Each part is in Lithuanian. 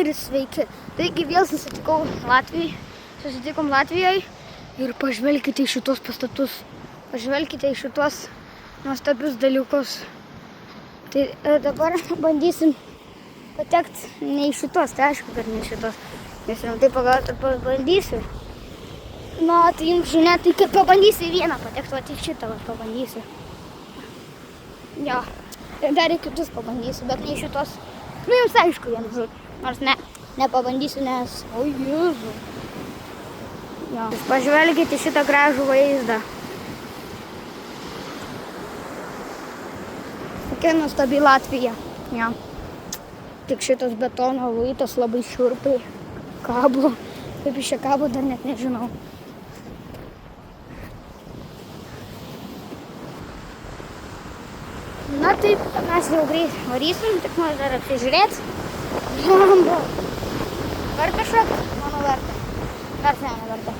ir sveiki. Taigi vėl susitikom Latvijoje ir pažvelkite į šitos pastatus. Pažvelkite į šitos nuostabius dalykus. Tai dabar bandysim patekti ne į šitos, tai aišku, kad ne į šitos. Nes rimtai pabandysiu. Na, tai jums žinia, tai kad pabandysiu į vieną patekti, o tik šitą pabandysiu. Jo, ir dar į kitus pabandysiu, bet ne į šitos. Nu, jums aišku vienu žodžiu. Nors nepabandysiu, nes... O, Jėzu. Jo. Pažvelkite šitą gražų vaizdą. Kokia nuostabi Latvija. Jo. Tik šitas betono luitas labai šiurpiai kabo. Kaip iš čia kabo, dar net nežinau. Na taip, mes jau greit varysim, tik noriu dar apsižiūrėti. Verta šokti? Manau verta. Dar seniai verta.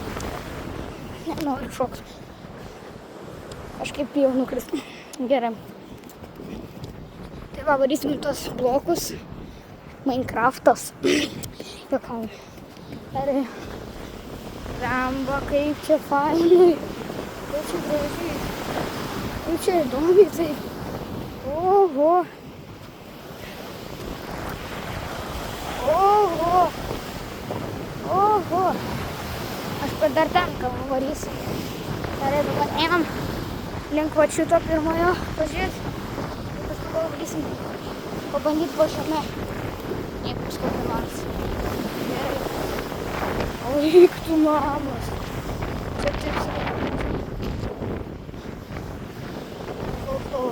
Nenoriu šokti. Kažkaip bijau nukristi. Gerai. Tai va, varysim tos blokus. Minecraftas. Juokauju. Gerai. Ramba, kaip čia fainai. Kaip čia gražiai. Kaip čia įdomiai tai. Oho. Oho. Oho. Aš dar ten kalbu varysiu. Gerai, dabar einam link va šito pirmojo pažiūrėti. Ir paskui varysim pabandyti po šiame. Jeigu kažkokį nors. Gerai. O, eik tu mamos. Čia taip sakyti. Oho.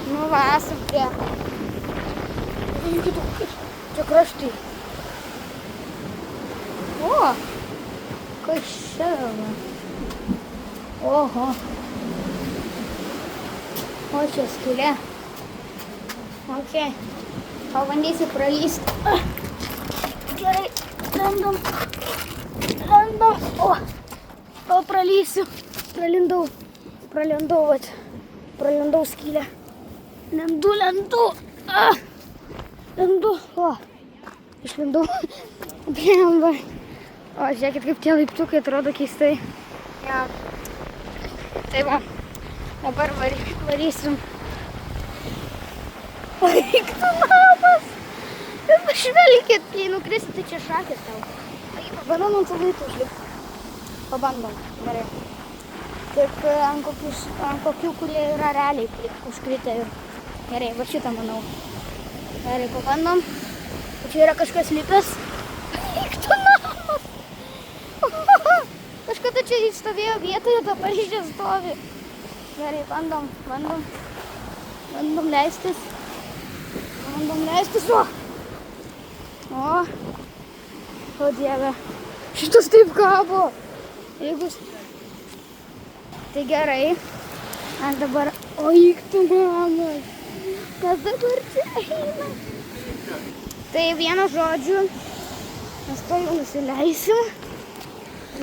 Nu va, esam prie. Eik tu. Čia kraštai. O, kas čia va. Oho. O, čia skylė. Ok. Pabandysiu pralysti. Gerai, lendam. O, gal pralysiu. Pralindau, vat. Pralindau skylę. Lendu. Lendu. O, išlindau. Blemba. O, žiūrėkit, kaip tie laiptukai atrodo keistai. Ja. Tai va, dabar varysim. O, eik tu namas. Ir pažvelkit, jei nukrisit, tai čia šakės tau. Pabandom ant laiptų užlipti. Pabandom, gerai. Tik ant kokių, kurie yra realiai užkritę ir gerai, va šitą manau. Gerai, pabandom. Čia yra kažkas lipęs. Eik tu namas. Kažkada čia stovėjo vietoje, dabar iš čia stovi. Gerai, bandom leistis. O Dieve, šitas taip kabo. Tai gerai, aš dabar, o eik tu namas. Kas dabar čia eina? Tai vienu žodžiu, mes to jau nusileisim.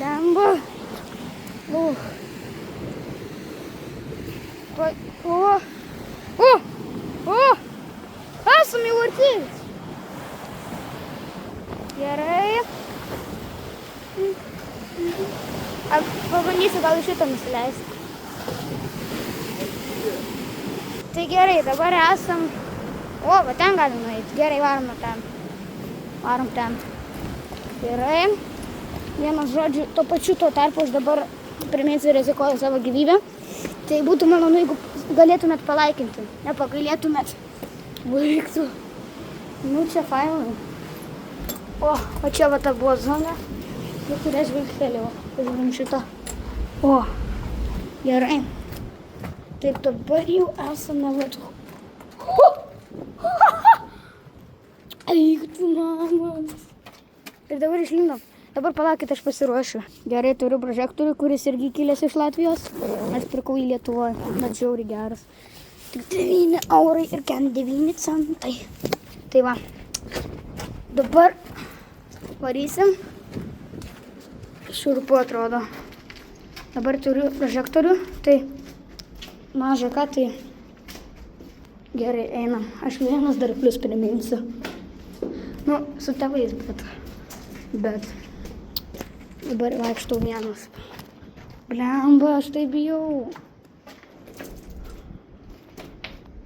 Lemba. Esam jau artėjus. Gerai. Pabandysiu gal iš šitą nusileisti. Tai gerai, dabar esam... O, va ten galim nueiti. Gerai, varom ten. Gerai. Vienas žodžiu, to pačiu tuo tarpu aš dabar priminsiu rizikuoju savo gyvybę. Tai būtų malonu, jeigu galėtumėt palaikinti. Nepagailėtumėt. Baigtų. Nu, čia fainai. O čia va ta buvo zona, į kurią žvilgtelėjau. Pažiūrim šitą. O, gerai. Taip, dabar jau esame vat. Eik tu namas. Ir dabar išlindom. Dabar palaukit, aš pasiruošiu. Gerai, turiu prožektorių, kuris irgi kilęs iš Latvijos. Aš pirkau į Lietuvoje, bet žiauriai geras. Tik 9 eurai ir 9 centai. Tai va, dabar varysim. Šiurpu atrodo. Dabar turiu prožektorių, tai maža ką, tai gerai, einam. Aš vienas dar plius priminsiu. Nu, su tėvais, bet dabar vaikštau vienas. Blemba, aš tai bijau.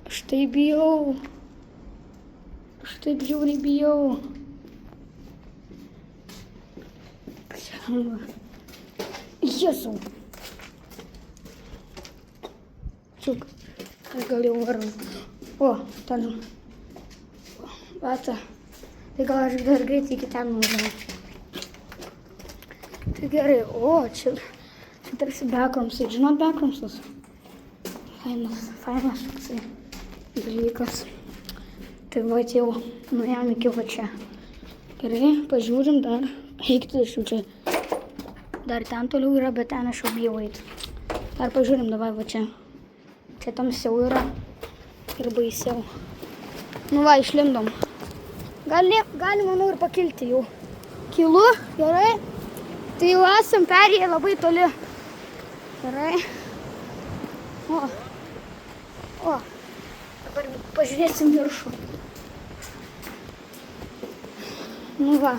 Aš tai bjauriai bijau. Blemba. Jėzau. Čiuk, aš gal jau varau. O, ten. Bata. Tai gal aš dar greitai iki ten nuvažiavau. Tai gerai, o, čia tarsi Bekromsai. Žinot Bekromsus? Fainas toksai dalykas. Tai va, jau nuėjom iki va čia. Gerai, pažiūrim dar. Eikti iš jų čia. Dar ten toliau yra, bet ten aš jau bijau eiti. Dar pažiūrim dabar va čia. Čia tamsiau yra ir baisiau. Nu va, išlindom. Gali, manau, ir pakilti jau. Kilu, gerai. Tai jau esam perėję labai toli. Gerai. O. Dabar pažiūrėsim viršų. Nu va.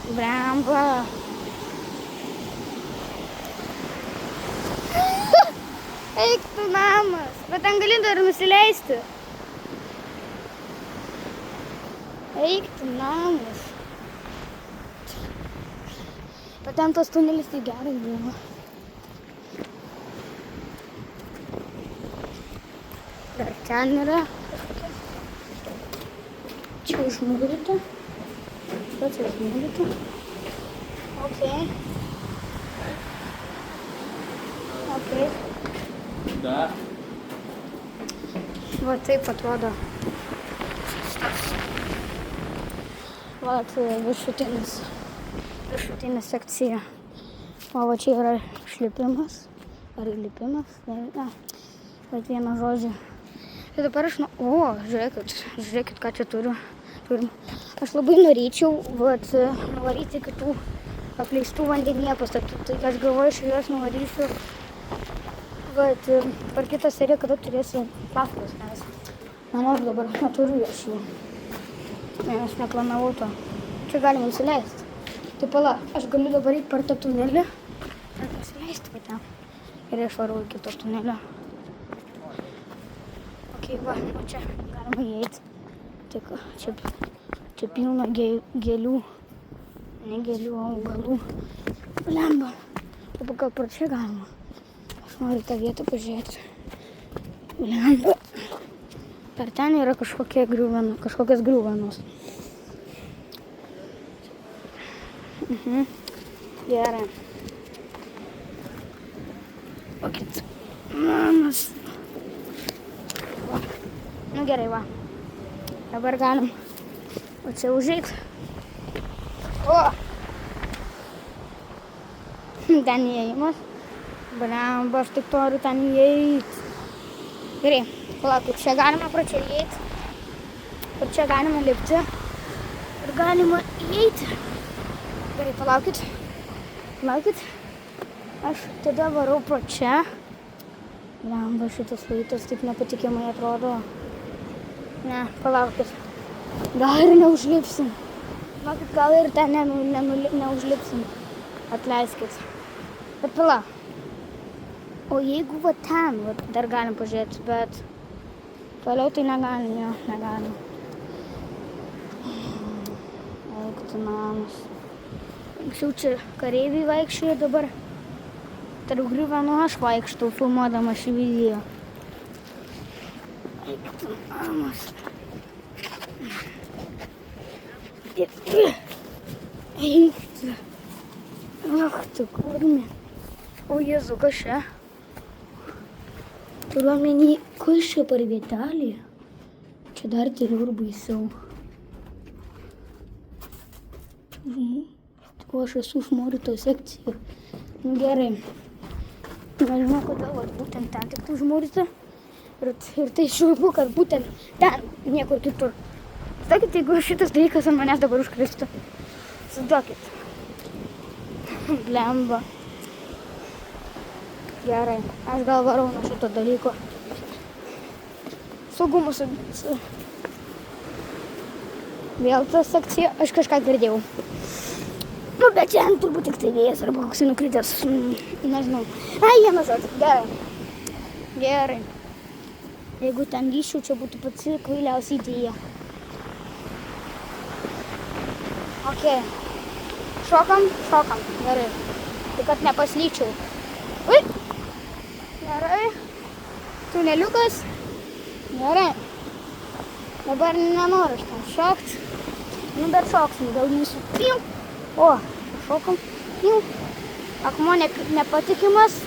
Blemba. Eik tu namas. Bet ten gali dar nusileisti. Eik tu namas. Bet ten tas tunelis tai gerai buvo. Dar ten yra. Čia užmūryta. Čia užmūryta. Ok. Da. Va taip atrodo. Va, viršutinė sekcija. O va čia yra šlipimas. Ar įlipimas? Ne. Bet vieną žodžią. Tai dabar aš žiūrėkit, ką čia turim. Aš labai norėčiau nuvaryti kitų apleistų vandenyje pastatų. Tai aš galvoju, iš juos nuvarysiu. Bet per kitą seriją, kada turėsiu paskolas, nes nenoriu dabar, neturiu aš jų. Nes neplanavau to. Čia galima nusileisti. Tai pala, aš galiu dabar eiti per tą tunelį. Ir nusileisti va ten. Ir aš varau iki to tunelio. Ok, va, čia galima įeiti. Tik čia pilna gėlių. Ne gėlių, augalų. Blemba. Gal per čia galima. Aš noriu tą vietą pažiūrėti. Blemba. Per ten yra kažkokios griuvenos. Gerai. Okit. Mamas. Nu gerai, va. Dabar galim. O čia užeit. O! Ten įėjimas. Blemba, aš tik noriu ten įeit. Gerai, palaukit, čia galima pro čia įeit. Ir čia galima lipti. Ir galima įeiti. Gerai, palaukit. Aš tada varau pro čia. Blemba, šitas laitas taip nepatikimai atrodo. Ne, palaukit. Gal ir neužlipsim. Palaukit, gal ir ten neužlipsim. Atleiskit. Bet pala. O jeigu va ten, va, dar galim pažiūrėti, bet toliau tai negalim. Eik tu namas. Anksčiau čia kareiviai vaikščiojo, dabar tarp griuvenų aš vaikštau, filmuodama šį video. Eik tu namas. Eik tu. Ach tu kurmi. O Jėzu, kas čia? Turiu omeny, kas čia per vietelė? Čia dar turiu ir baisiau. O aš esu užmūryto sekcija. Gerai. Nežinau, kodėl būtent ten tik užmūryta. Ir tai šiurpu, kad būtent ten, niekur kitur. Sakykit, jeigu šitas dalykas ant manęs dabar užkristų. Suduokit. Blemba. Gerai, aš gal varau nuo šito dalyko. Saugumus Vėl ta sekcija, aš kažką girdėjau. Nu, bet čia turbūt tik tai vėjas arba koks nukritęs, nežinau. Ai, vienu žodžiu, gerai. Gerai. Jeigu ten lyščiau, čia būtų pati kvailiausia idėja. Ok. Šokam. Gerai. Tik kad nepaslyčiau. Ui. Gerai. Tuneliukas. Gerai. Dabar nenoriu aš ten šokt. Nu, bet šoksim, gal jūsų. Piu. O, šokom. Piu. Akmuo nepatikimas.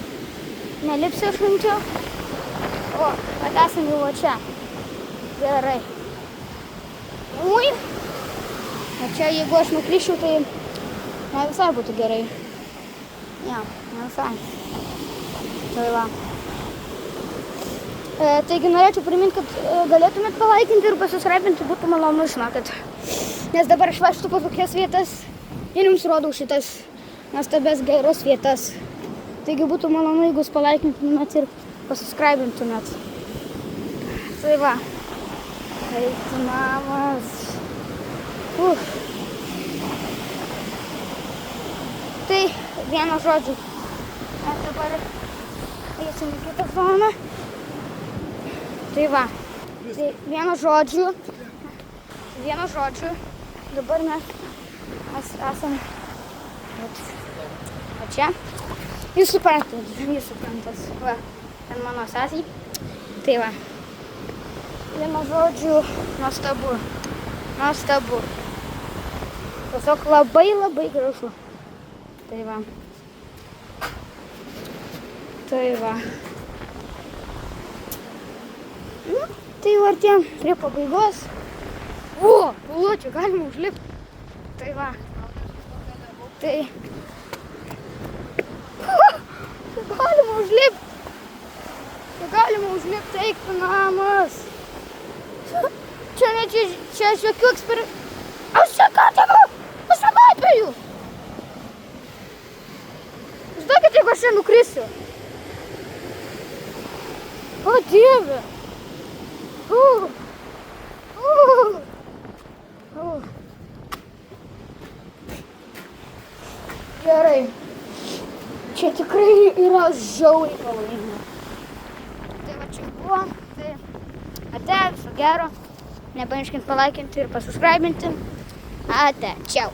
Nelipsiu aš rimčiau. O, bet esam jau čia. Gerai. Ui. O čia, jeigu aš nuklyščiau, tai ne visai būtų gerai. Ne visai. Tai va. Taigi norėčiau priminti, kad galėtumėt palaikinti ir pasiskraipinti, būtų malonu, žinokit. Nes dabar aš vaikštu po tokias vietas ir jums rodau šitas nuostabias geras vietas. Taigi būtų malonu, jeigu jūs palaikintumėt ir pasiskraipintumėt. Tai va. Eiti namas. Tai vieno žodžiu. Mes dabar eisim į kitą zoną. Tai va. Tai vieno žodžiu. Dabar mes esam va čia. Jūs suprantat. Va. Ten mano sesiai. Tai va. Vieno žodžiu. Nuostabu. Tiesiog labai gražu. Tai va. Nu, tai jau artėjom prie pabaigos. O, čia galima užlipti. Tai va. Tai. Galima užlipti, eikti namas. Čia aš jokių eksperimentų. Aš čia ką tegau? Aš nepapėjau. Žinokit, jeigu aš čia nukrisiu. O, Dieve. Gerai. Čia tikrai yra žiauriai pavojinga. Tai va čia buvo. Tai ate, viso gero. Nepamirškit palaikinti ir pasiskraibinti. Ate, čiau.